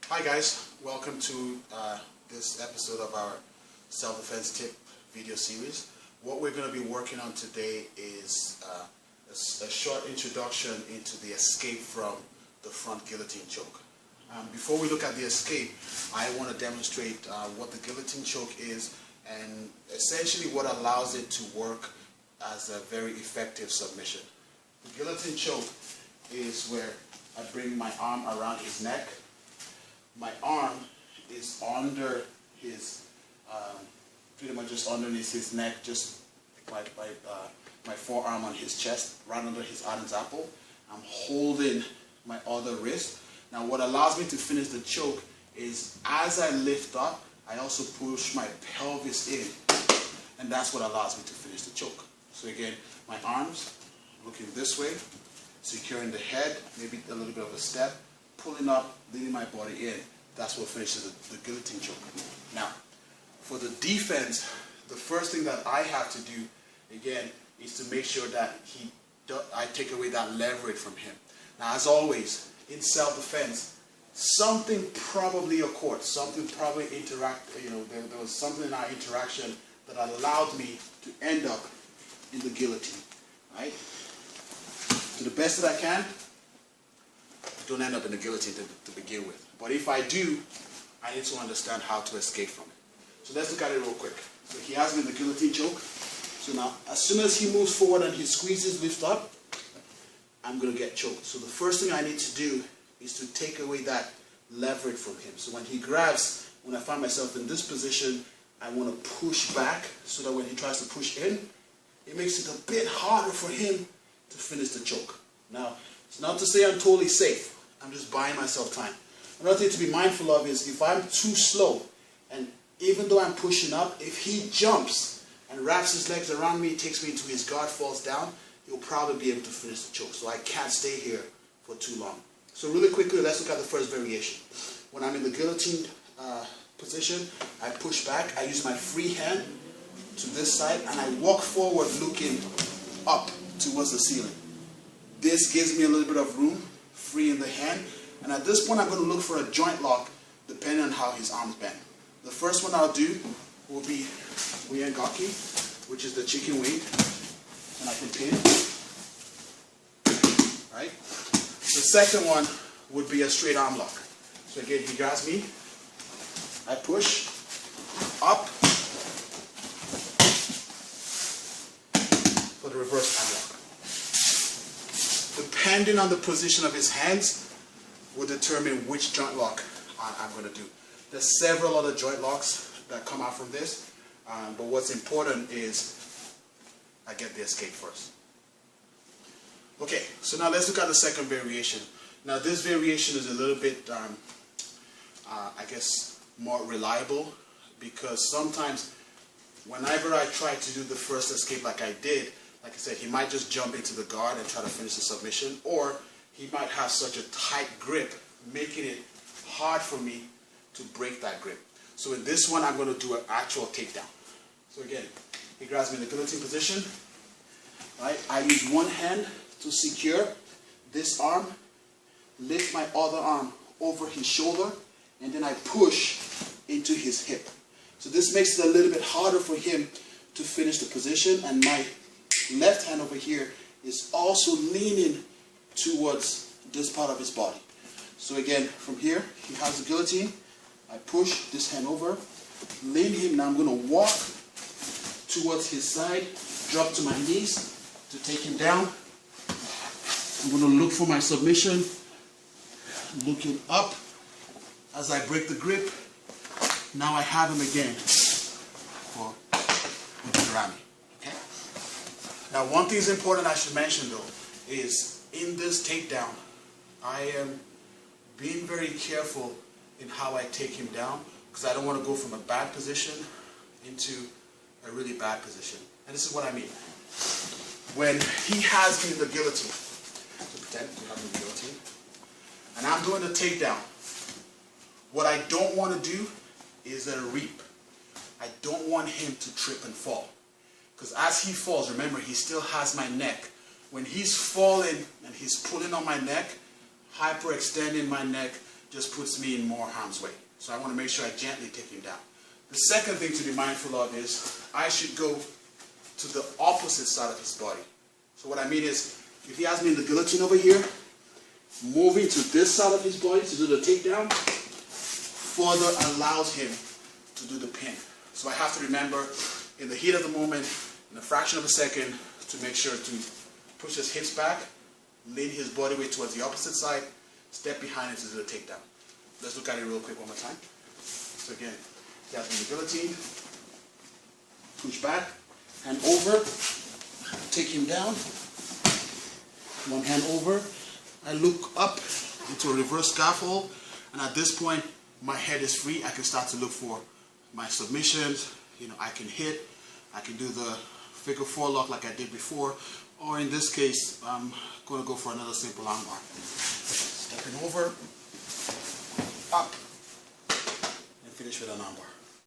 Hi guys, welcome to this episode of our self-defense tip video series. What we're going to be working on today is a short introduction into the escape from the front guillotine choke. Before we look at the escape, I want to demonstrate what the guillotine choke is and essentially what allows it to work as a very effective submission. The guillotine choke is where I bring my arm around his neck. My arm is under his, pretty much just underneath his neck, just my forearm on his chest, right under his Adam's apple. I'm holding my other wrist. Now what allows me to finish the choke is as I lift up, I also push my pelvis in, and that's what allows me to finish the choke. So again, my arms looking this way, securing the head, maybe a little bit of a step, pulling up, leaning my body in. That's what finishes the guillotine choke. Now, for the defense, the first thing that I have to do, again, is to make sure that I take away that leverage from him. Now, as always, in self-defense, something probably occurred, something probably there was something in our interaction that allowed me to end up in the guillotine, right? To the best that I can, don't end up in the guillotine to begin with. But if I do, I need to understand how to escape from it. So let's look at it real quick. So he has me in the guillotine choke. So now, as soon as he moves forward and he squeezes, lift up, I'm going to get choked. So the first thing I need to do is to take away that leverage from him. So when he grabs, when I find myself in this position, I want to push back so that when he tries to push in, it makes it a bit harder for him to finish the choke. Now, it's not to say I'm totally safe. I'm just buying myself time. Another thing to be mindful of is if I'm too slow, and even though I'm pushing up, if he jumps and wraps his legs around me, takes me into his guard, falls down, he'll probably be able to finish the choke. So I can't stay here for too long. So really quickly, let's look at the first variation. When I'm in the guillotine position, I push back. I use my free hand to this side, and I walk forward looking up towards the ceiling. This gives me a little bit of room, free in the hand. And at this point, I'm going to look for a joint lock depending on how his arms bend. The first one I'll do will be Uyengaki, which is the chicken wing, and I can pin. Right? The second one would be a straight arm lock. So again, he grabs me, I push, up, for the reverse arm lock. Depending on the position of his hands, will determine which joint lock I'm going to do. There's several other joint locks that come out from this, but what's important is I get the escape first. Okay, so now let's look at the second variation. Now this variation is a little bit, I guess, more reliable, because sometimes whenever I try to do the first escape like I did, like I said, he might just jump into the guard and try to finish the submission, or he might have such a tight grip, making it hard for me to break that grip. So in this one, I'm going to do an actual takedown. So again, he grabs me in the guillotine position. Right? I use one hand to secure this arm, lift my other arm over his shoulder, and then I push into his hip. So this makes it a little bit harder for him to finish the position, and my left hand over here is also leaning towards this part of his body. So again, from here, he has the guillotine. I push this hand over, lean him. Now I'm going to walk towards his side, drop to my knees to take him down. I'm going to look for my submission, looking up as I break the grip. Now I have him again for the Karami. Okay? Now one thing is important I should mention though is in this takedown, I am being very careful in how I take him down, because I don't want to go from a bad position into a really bad position. And this is what I mean. When he has me in the guillotine, so pretend you have the guillotine, and I'm doing the takedown, what I don't want to do is a reap. I don't want him to trip and fall. Because as he falls, remember, he still has my neck. When he's falling and he's pulling on my neck, hyperextending my neck, just puts me in more harm's way. So I want to make sure I gently take him down. The second thing to be mindful of is I should go to the opposite side of his body. So what I mean is, if he has me in the guillotine over here, moving to this side of his body to do the takedown further allows him to do the pin. So I have to remember, in the heat of the moment, in a fraction of a second, to make sure to push his hips back, lean his body weight towards the opposite side, step behind him to do the takedown. Let's look at it real quick one more time. So again, he has me in the guillotine, push back, hand over, take him down, one hand over, I look up into a reverse scaffold, and at this point, my head is free. I can start to look for my submissions. You know, I can hit, I can do the figure four lock like I did before, or in this case, I'm going to go for another simple armbar. Stepping over, up, and finish with an armbar.